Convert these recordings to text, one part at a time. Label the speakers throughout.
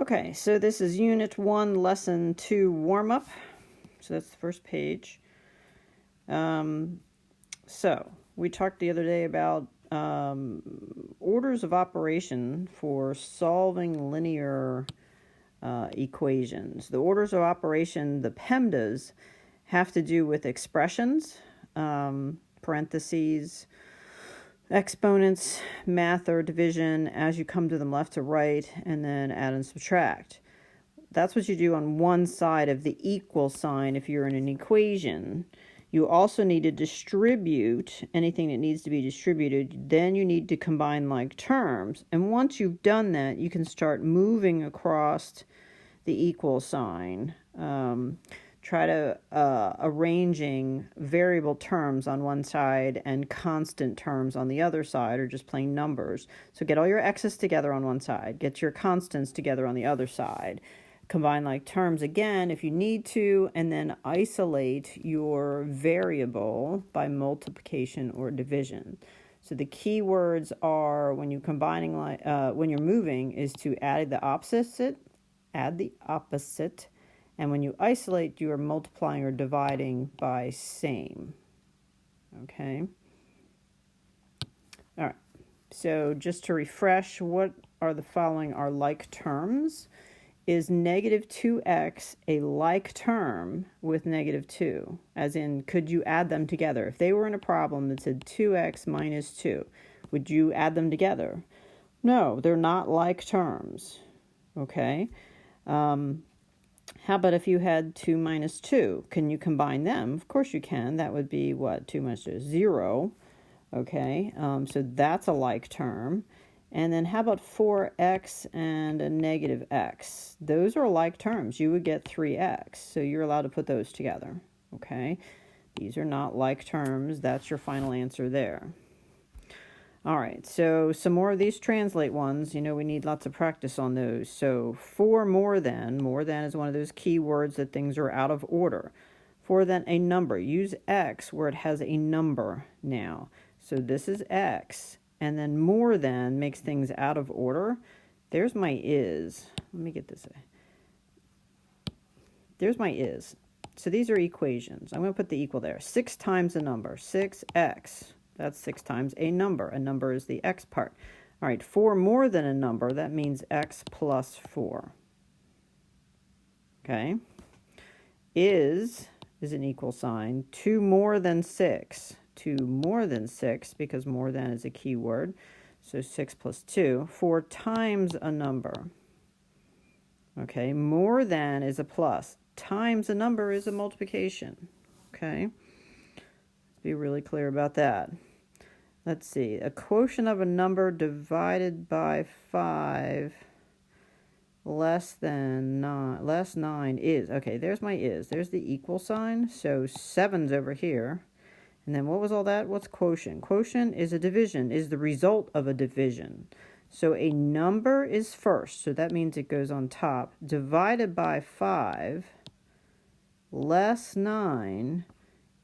Speaker 1: Okay, so this is Unit 1, Lesson 2 warm-up. So that's the first page. So we talked the other day about orders of operation for solving linear equations. The orders of operation, the PEMDAs, have to do with expressions, parentheses, exponents, math or division as you come to them left to right, and then add and subtract. That's what you do on one side of the equal sign if you're in an equation. You also need to distribute anything that needs to be distributed. Then you need to combine like terms. And once you've done that, you can start moving across the equal sign. Try to arranging variable terms on one side and constant terms on the other side, or just plain numbers. So get all your x's together on one side. Get your constants together on the other side. Combine like terms again if you need to, and then isolate your variable by multiplication or division. So the key words are when you're combining, when you're moving, is to add the opposite, and when you isolate, you are multiplying or dividing by same. Okay. All right. So just to refresh, what are the following are like terms? Is negative 2x a like term with negative 2? As in, could you add them together? If they were in a problem that said 2x minus 2, would you add them together? No, they're not like terms. Okay. How about if you had 2 minus 2? Can you combine them? Of course you can. That would be what? 2 minus 2 is 0. Okay, so that's a like term. And then how about 4x and a negative x? Those are like terms. You would get 3x. So you're allowed to put those together. Okay, these are not like terms. That's your final answer there. All right, so some more of these translate ones. You know, we need lots of practice on those. So for more than is one of those key words that things are out of order. For than a number. Use x where it has a number now. So this is x. And then more than makes things out of order. There's my is. Let me get this. There's my is. So these are equations. I'm going to put the equal there. 6 times a number. 6x. That's 6 times a number. A number is the x part. All right, 4 more than a number. That means x plus 4. Okay. Is an equal sign. 2 more than 6. 2 more than 6, because more than is a key word. So 6 plus 2. 4 times a number. Okay, more than is a plus. Times a number is a multiplication. Okay, let's be really clear about that. Let's see. A quotient of a number divided by 5 less 9 is. Okay, there's my is. There's the equal sign. So 7's over here. And then what was all that? What's quotient? Quotient is a division, is the result of a division. So a number is first, so that means it goes on top. Divided by 5 less 9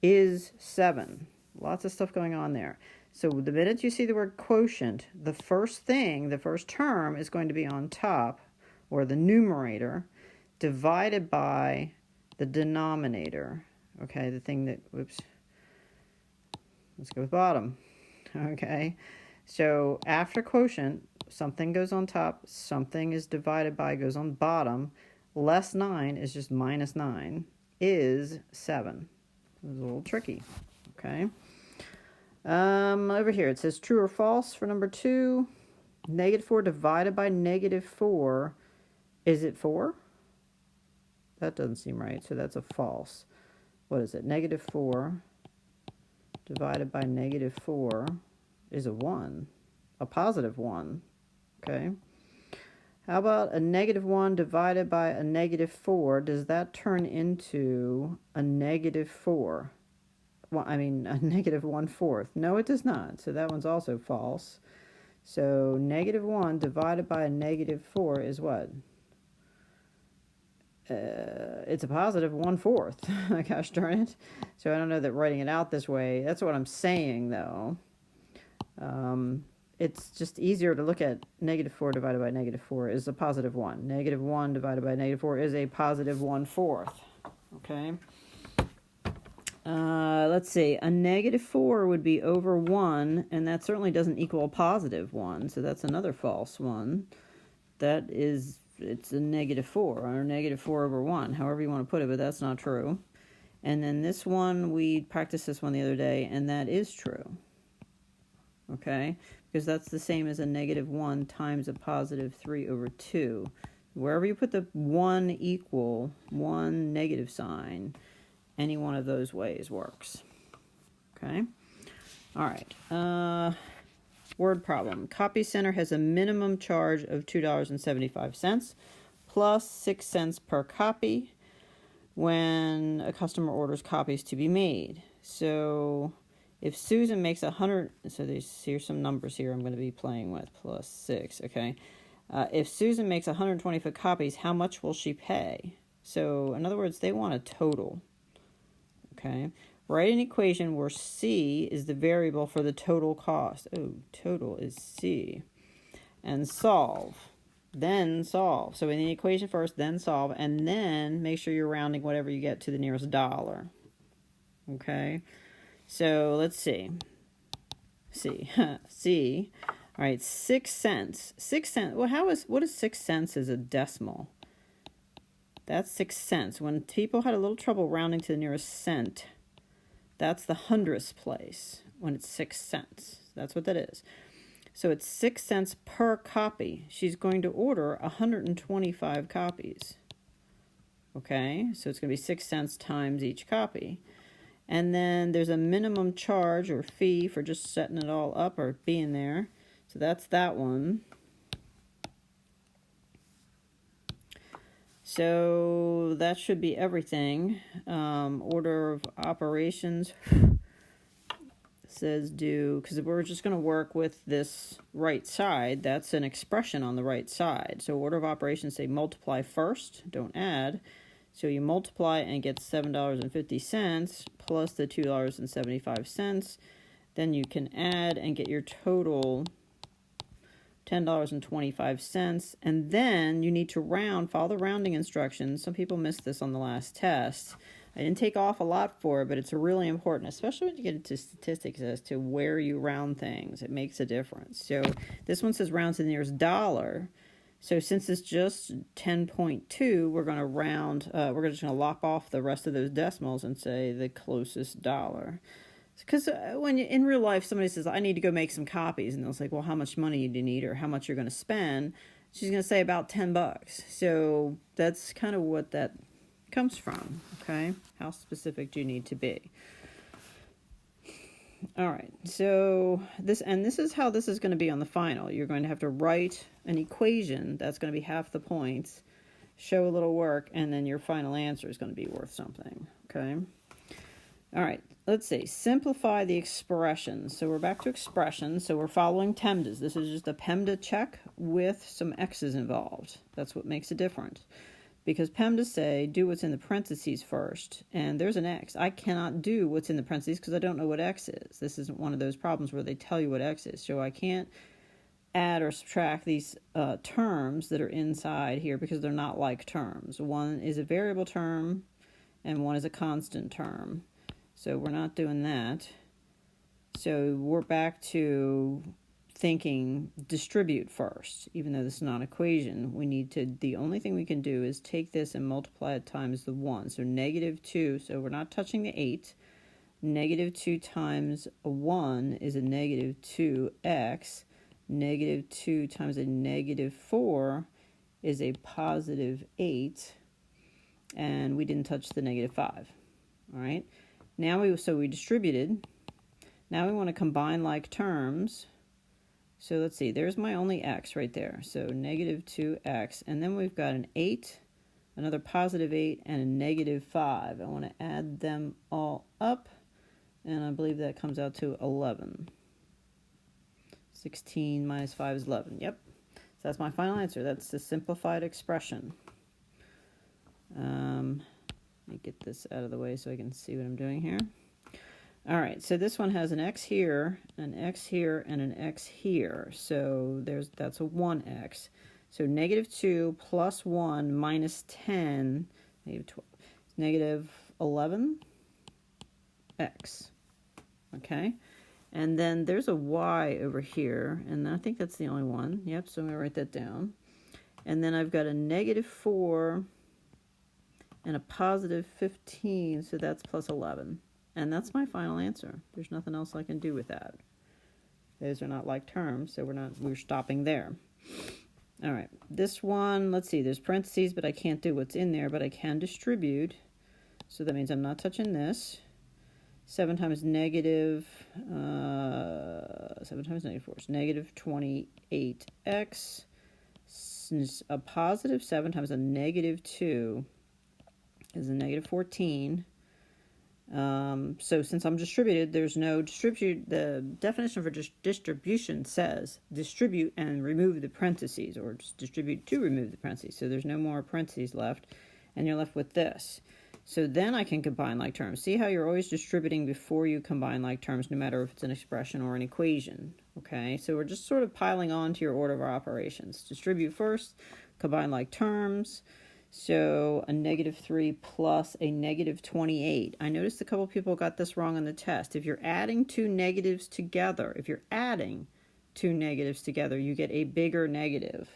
Speaker 1: is 7. Lots of stuff going on there. So the minute you see the word quotient, the first term is going to be on top, or the numerator, divided by the denominator. Okay, the thing that, whoops. Let's go with bottom. Okay, so after quotient, something goes on top, something is divided by, goes on bottom. Less 9 is just minus 9, is 7. It was a little tricky. Okay. Over here it says true or false for number 2. Negative 4 divided by negative 4. Is it 4? That doesn't seem right, so that's a false. What is it? Negative 4 divided by negative 4 is a 1, a positive 1, okay? How about a negative 1 divided by a negative 4? Does that turn into a negative 4? Well, I mean, a negative 1/4. No, it does not, so that one's also false. So negative 1 divided by a negative 4 is what? It's a positive 1/4. Gosh darn it. So I don't know that writing it out this way, that's what I'm saying though. it's just easier to look at -4 divided by -4 is a positive 1. -1 divided by -4 is a positive 1/4. Okay. Let's see. A -4 would be over 1, and that certainly doesn't equal a positive 1, so that's another false one. That is, it's a -4, or -4 over 1, however you want to put it, but that's not true. And then this one, we practiced this one the other day, and that is true. Okay? Because that's the same as a -1 times a positive 3 over 2. Wherever you put the 1 equal, 1 negative sign, any one of those ways works. Okay? All right. Word problem. Copy Center has a minimum charge of $2.75 plus 6 cents per copy when a customer orders copies to be made. So if Susan makes 100, so here's some numbers here I'm going to be playing with, plus 6, okay? If Susan makes 125 copies, how much will she pay? So in other words, they want a total. Okay, write an equation where C is the variable for the total cost. Oh, total is C. And solve. Then solve. So in the equation first, then solve, and then make sure you're rounding whatever you get to the nearest dollar. Okay, so let's see. C. C. All right, 6 cents. 6 cents. Well, what is 6 cents as a decimal? That's 6 cents. When people had a little trouble rounding to the nearest cent, that's the hundredths place when it's 6 cents. That's what that is. So it's 6 cents per copy. She's going to order 125 copies. Okay, so it's going to be 6 cents times each copy. And then there's a minimum charge or fee for just setting it all up or being there. So that's that one. So that should be everything. Order of operations says do, because we're just going to work with this right side. That's an expression on the right side. So order of operations, say multiply first, don't add. So you multiply and get $7.50 plus the $2.75. Then you can add and get your total $10.25, and then you need to round, follow the rounding instructions. Some people missed this on the last test. I didn't take off a lot for it, but it's really important, especially when you get into statistics as to where you round things. It makes a difference. So this one says round to the nearest dollar. So since it's just 10.2, we're going to round, we're just going to lop off the rest of those decimals and say the closest dollar. Because when in real life somebody says, I need to go make some copies, and they'll say, well, how much money do you need or how much you're going to spend? She's going to say about $10. So that's kind of what that comes from, okay? How specific do you need to be? All right, so this is how this is going to be on the final. You're going to have to write an equation that's going to be half the points, show a little work, and then your final answer is going to be worth something, okay? All right, let's see. Simplify the expressions. So we're back to expressions. So we're following PEMDAS. This is just a PEMDA check with some X's involved. That's what makes it different. Because PEMDAS say, do what's in the parentheses first. And there's an X. I cannot do what's in the parentheses because I don't know what X is. This isn't one of those problems where they tell you what X is. So I can't add or subtract these terms that are inside here because they're not like terms. One is a variable term and one is a constant term. So we're not doing that. So we're back to thinking distribute first. Even though this is not an equation, we need to, the only thing we can do is take this and multiply it times the 1. So -2, so we're not touching the 8. -2 times a 1 is a -2x. -2 times a -4 is a +8. And we didn't touch the -5. All right. Now we distributed. Now we want to combine like terms. So let's see, there's my only x right there. So -2x, and then we've got an 8, another +8, and a -5. I want to add them all up, and I believe that comes out to 11. 16 minus 5 is 11. Yep. So that's my final answer. That's the simplified expression. Let me get this out of the way so I can see what I'm doing here. All right, so this one has an x here, an x here, and an x here. So that's a 1x. So negative 2 plus 1 minus 10, negative 12, negative 11x. Okay, and then there's a y over here, and I think that's the only one. Yep, so I'm going to write that down. And then I've got a negative 4 and a positive 15, so that's plus 11. And that's my final answer. There's nothing else I can do with that. Those are not like terms, so we're stopping there. All right, this one, let's see, there's parentheses, but I can't do what's in there, but I can distribute. So that means I'm not touching this. 7 times negative 4 is negative 28x. A positive 7 times a negative 2 is a negative 14. So since I'm distributed, there's no distribute. The definition for distribution says distribute and remove the parentheses, or just distribute to remove the parentheses. So there's no more parentheses left, and you're left with this. So then I can combine like terms. See how you're always distributing before you combine like terms, no matter if it's an expression or an equation. Okay, so we're just sort of piling on to your order of our operations. Distribute first, combine like terms. So a negative 3 plus a negative 28. I noticed a couple people got this wrong on the test. If you're adding two negatives together, you get a bigger negative.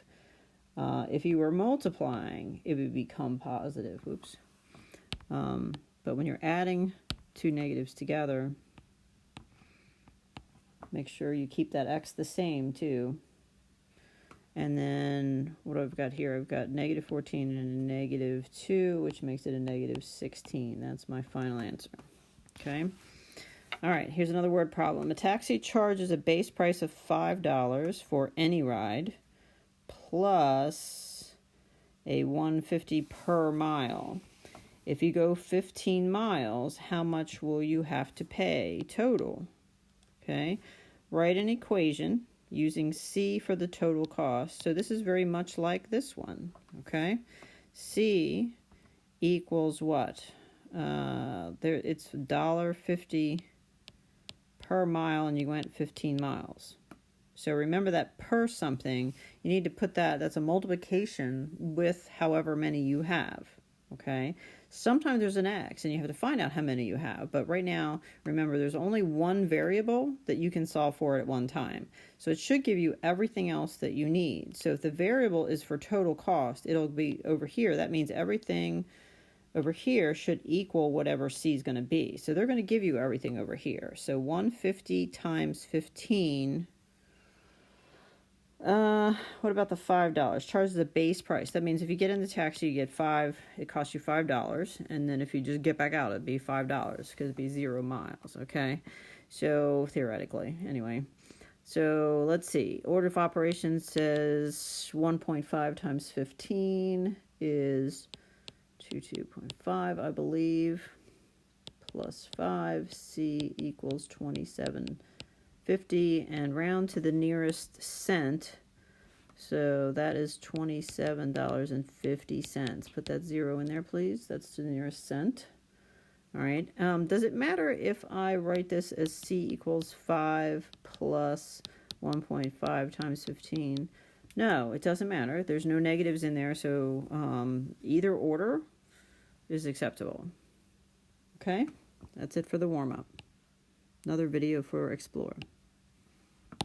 Speaker 1: If you were multiplying, it would become positive. Oops. But when you're adding two negatives together, make sure you keep that x the same too. And then what I've got here, I've got negative 14 and a negative 2, which makes it a negative 16. That's my final answer. Okay. All right, here's another word problem. A taxi charges a base price of $5 for any ride plus a $1.50 per mile. If you go 15 miles, how much will you have to pay total? Okay. Write an equation using C for the total cost. So this is very much like this one, okay? C equals what? It's $1.50 per mile, and you went 15 miles. So remember that per something, you need to put that's a multiplication with however many you have, okay? Sometimes there's an x, and you have to find out how many you have. But right now, remember, there's only one variable that you can solve for at one time. So it should give you everything else that you need. So if the variable is for total cost, it'll be over here. That means everything over here should equal whatever C is going to be. So they're going to give you everything over here. So 150 times 15... what about the $5? Charges the base price. That means if you get in the taxi, you get it costs you $5. And then if you just get back out, it'd be $5 because it'd be 0 miles. Okay. So theoretically, anyway. So let's see. Order of operations says 1.5 times 15 is 22.5, I believe, plus 5. C equals 27.50, and round to the nearest cent. So that is $27.50. Put that 0 in there, please. That's the nearest cent. All right. Does it matter if I write this as C equals 5 plus 1.5 times 15? No, it doesn't matter. There's no negatives in there, so either order is acceptable. Okay? That's it for the warm-up. Another video for Explorer.